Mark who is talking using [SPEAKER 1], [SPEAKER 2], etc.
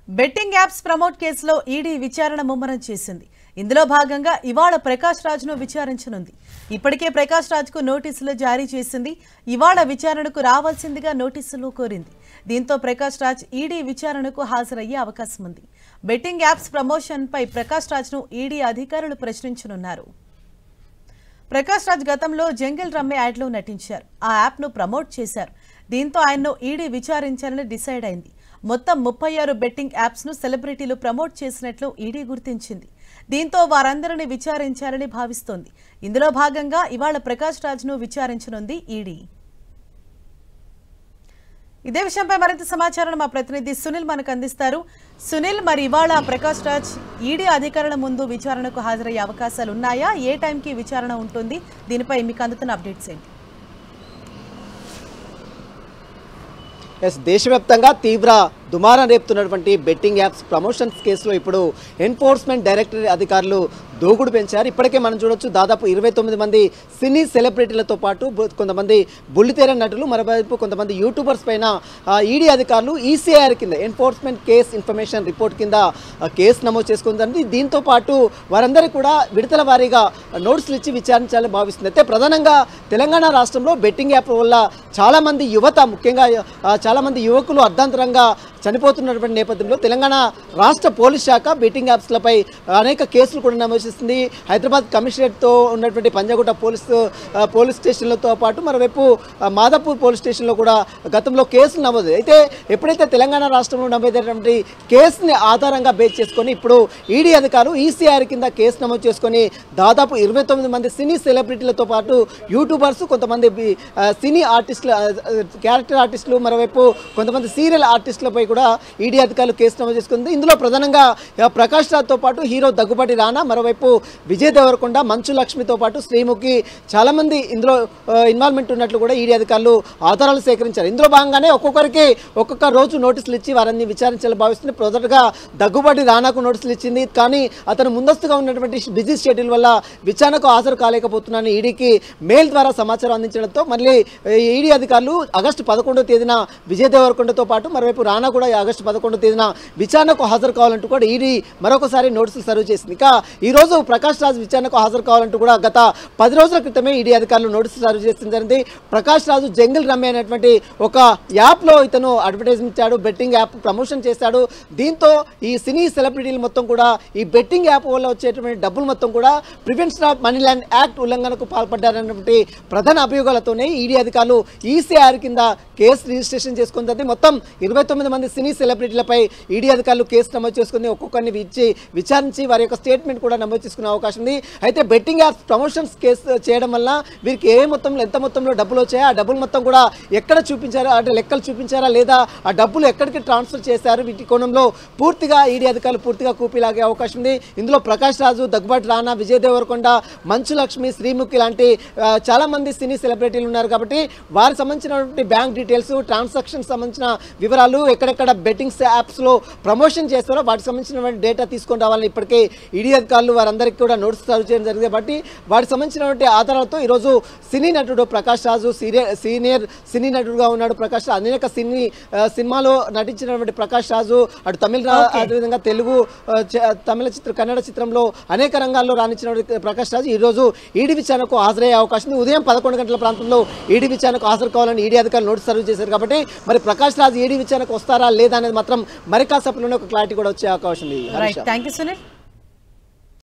[SPEAKER 1] Betting apps promote కేసులో ED విచారణ ముమ్మరం చేసింది. ఇందులో భాగంగా ఇవాళ ప్రకాష్ రాజ్ను విచారించనుంది. ఇప్పటికే ప్రకాష్ రాజ్కు నోటీసులు జారీ చేసింది. ఇవాళ విచారణకు రావాల్సిందిగా నోటీసులు కోరింది. దీంతో ప్రకాష్ రాజ్ ఈడీ విచారణకు హాజరయ్యే అవకాశం ఉంది. బెట్టింగ్ యాప్స్ ప్రమోషన్పై ప్రకాష్ రాజ్ను ఈడీ అధికారులు ప్రశ్నించనున్నారు. ప్రకాష్ రాజ్ గతంలో జంగిల్ రమ్మే యాడ్లో నటించారు. ఆ యాప్ను ప్రమోట్ చేశారు. దీంతో ఆయన్ను ఈడీ విచారించాలని డిసైడ్ అయింది. మొత్తం 36 బెట్టింగ్ యాప్స్ను సెలబ్రిటీలు ప్రమోట్ చేసినట్లు ఈడీ గుర్తించింది. దీంతో వారందరినీ విచారించాలని భావిస్తోంది. ఇందులో భాగంగా ఇవాళ ప్రకాష్ రాజ్ను విచారించనుంది ఈడీ. ఇదే విషయంపై మరింత సమాచారం మా ప్రతినిధి సునీల్ మనకు అందిస్తారు. సునీల్, మరి ఇవాళ ప్రకాష్ రాజ్ ఈడీ అధికారుల ముందు విచారణకు హాజరయ్యే అవకాశాలు ఉన్నాయా? ఏ టైంకి విచారణ ఉంటుంది? దీనిపై మీకు అందుతున్న అప్డేట్స్ ఏంటి?
[SPEAKER 2] దేశవ్యాప్తంగా తీవ్ర దుమారం రేపుతున్నటువంటి బెట్టింగ్ యాప్స్ ప్రమోషన్స్ కేసులో ఇప్పుడు ఎన్ఫోర్స్మెంట్ డైరెక్టరేట్ అధికారులు దూకుడు పెంచారు. ఇప్పటికే మనం చూడొచ్చు, దాదాపు 29 మంది సినీ సెలబ్రిటీలతో పాటు కొంతమంది బుల్లితెర నటులు, మరోవైపు కొంతమంది యూట్యూబర్స్ పైన ఈడీ అధికారులు ఈసీఐఆర్ కింద ఎన్ఫోర్స్మెంట్ కేస్ ఇన్ఫర్మేషన్ రిపోర్ట్ కింద కేసు నమోదు చేసుకుంటుంది. దీంతో పాటు వారందరికీ కూడా విడతల వారీగా నోటీసులు ఇచ్చి విచారించాలని భావిస్తుంది. అయితే ప్రధానంగా తెలంగాణ రాష్ట్రంలో బెట్టింగ్ యాప్ వల్ల చాలామంది యువత, ముఖ్యంగా చాలామంది యువకులు అర్ధాంతరంగా చనిపోతున్నటువంటి నేపథ్యంలో తెలంగాణ రాష్ట్ర పోలీస్ శాఖ బెట్టింగ్ యాప్స్లపై అనేక కేసులు కూడా నమోదు చేస్తుంది. హైదరాబాద్ కమిషనరేట్తో ఉన్నటువంటి పంజాగుట్ట పోలీస్ స్టేషన్లతో పాటు మరోవైపు మాదాపూర్ పోలీస్ స్టేషన్లో కూడా గతంలో కేసులు నమోదు. అయితే ఎప్పుడైతే తెలంగాణ రాష్ట్రంలో నమోదైనటువంటి కేసుని ఆధారంగా బేస్ చేసుకొని ఇప్పుడు ఈడీ అధికారులు ఈసీఆర్ కింద కేసు నమోదు చేసుకొని దాదాపు 29 మంది సినీ సెలబ్రిటీలతో పాటు యూట్యూబర్స్, కొంతమంది సినీ ఆర్టిస్టులు, క్యారెక్టర్ ఆర్టిస్టులు, మరోవైపు కొంతమంది సీరియల్ ఆర్టిస్టులపై కూడా ఈడీ అధికారులు కేసు నమోదు చేసుకుంది. ఇందులో ప్రధానంగా ప్రకాష్ రాజ్తో పాటు హీరో దగ్గుబాటి రానా, మరోవైపు విజయ్ దేవరకొండ, మంచు లక్ష్మితో పాటు శ్రీముఖి, చాలామంది ఇందులో ఇన్వాల్వ్మెంట్ ఉన్నట్లు కూడా ఈడీ అధికారులు ఆధారాలు సేకరించారు. ఇందులో భాగంగానే ఒక్కొక్కరికి ఒక్కొక్క రోజు నోటీసులు ఇచ్చి వారిని విచారించాలని భావిస్తుంది. మొదటగా దగ్గుబాటి రానాకు నోటీసులు ఇచ్చింది. కానీ అతను ముందస్తుగా ఉన్నటువంటి బిజీ షెడ్యూల్ వల్ల విచారణకు హాజరు కాలేకపోతున్నానని ఈడీకి మెయిల్ ద్వారా సమాచారం అందించడంతో మళ్ళీ ఈడీ అధికారులు ఆగస్టు 11వ తేదీన విజయ్ దేవరకొండతో పాటు మరోవైపు రానా కూడా ఆగస్టు 11వ తేదీన విచారణకు హాజరు కావాలంటూ కూడా ఈడీ మరొకసారి నోటీసులు సర్వ్ చేసింది. ఇక ఈరోజు ప్రకాష్ రాజ్ విచారణకు హాజరు కావాలంటూ కూడా గత 10 రోజుల క్రితమే ఈడీ అధికారులు నోటీసులు సర్వ్ చేసిన జరిగింది. ప్రకాష్ రాజు జంగిల్ రమ్మే అనేటువంటి ఒక యాప్లో ఇతను అడ్వర్టైజ్మెంట్ ఇచ్చాడు, బెట్టింగ్ యాప్ ప్రమోషన్ చేశాడు. దీంతో ఈ సినీ సెలబ్రిటీలు మొత్తం కూడా ఈ బెట్టింగ్ యాప్ వల్ల వచ్చేటువంటి డబ్బులు మొత్తం కూడా prevention of money laundering act ఉల్లంఘనకు పాల్పడ్డారన్నటువంటి ప్రధాన అభియోగాలతోనే ఈడీ అధికారులు ఈసీఆర్ కింద కేసు రిజిస్ట్రేషన్ చేసుకుంది. మొత్తం 29 మంది సినీ సెలబ్రిటీలపై ఈడీ అధికారులు కేసు నమోదు చేసుకుని ఒక్కొక్కరిని విచారించి వారి యొక్క స్టేట్మెంట్ కూడా నమోదు చేసుకునే అవకాశం ఉంది. అయితే బెట్టింగ్ యాప్స్ ప్రమోషన్స్ కేసు చేయడం వల్ల వీరికి ఏ మొత్తంలో, ఎంత మొత్తంలో డబ్బులు వచ్చాయో ఆ డబ్బులు మొత్తం కూడా ఎక్కడ చూపించారా, అంటే లెక్కలు చూపించారా, లేదా ఆ డబ్బులు ఎక్కడికి ట్రాన్స్ఫర్ చేశారు, వీటి కోణంలో పూర్తిగా ఈడీ అధికారులు పూర్తిగా కూపీలాగే అవకాశం ఉంది. ఇందులో ప్రకాష్ రాజు, దగ్గుబాటి రానా, విజయ్ దేవరకొండ, మంచు లక్ష్మి, శ్రీముఖి లాంటి చాలామంది సినీ సెలబ్రిటీలు ఉన్నారు. కాబట్టి వారికి సంబంధించినటువంటి బ్యాంక్ డీటెయిల్స్, ట్రాన్సాక్షన్ సంబంధించిన వివరాలు, ఎక్కడెక్కడ బెట్టింగ్స్ యాప్స్లో ప్రమోషన్ చేస్తారో వాటికి సంబంధించినటువంటి డేటా తీసుకొని రావాలని ఇప్పటికే ఈడీ అధికారులు వారందరికీ కూడా నోటీస్ సర్వ్ చేయడం జరిగింది. కాబట్టి వాటికి సంబంధించినటువంటి ఆధారాలతో ఈరోజు సినీ నటుడు ప్రకాష్ రాజు, సీనియర్ సినీ నటుడుగా ఉన్నాడు ప్రకాష్ రాజు. అనేక సినిమాలో నటించినటువంటి ప్రకాష్ రాజు అటు అదేవిధంగా తెలుగు, కన్నడ చిత్రంలో అనేక రంగాల్లో రాణించినటువంటి ప్రకాష్ రాజు ఈరోజు ఈడీ విచారణకు హాజరయ్యే అవకాశం ఉంది. ఉదయం 11 గంటల ప్రాంతంలో ఈడీ విచారణకు హాజరు కావాలని ఈడీ అధికారులు నోటీస్ సర్వ్ చేశారు. కాబట్టి మరి ప్రకాష్ రాజు ఈడీ విచారణకు వస్తారా లేదా అనేది మాత్రం మరి కాసేపట్లోనే ఒక క్లారిటీ కూడా వచ్చే అవకాశం ఉంది.
[SPEAKER 1] Thank you Sunil.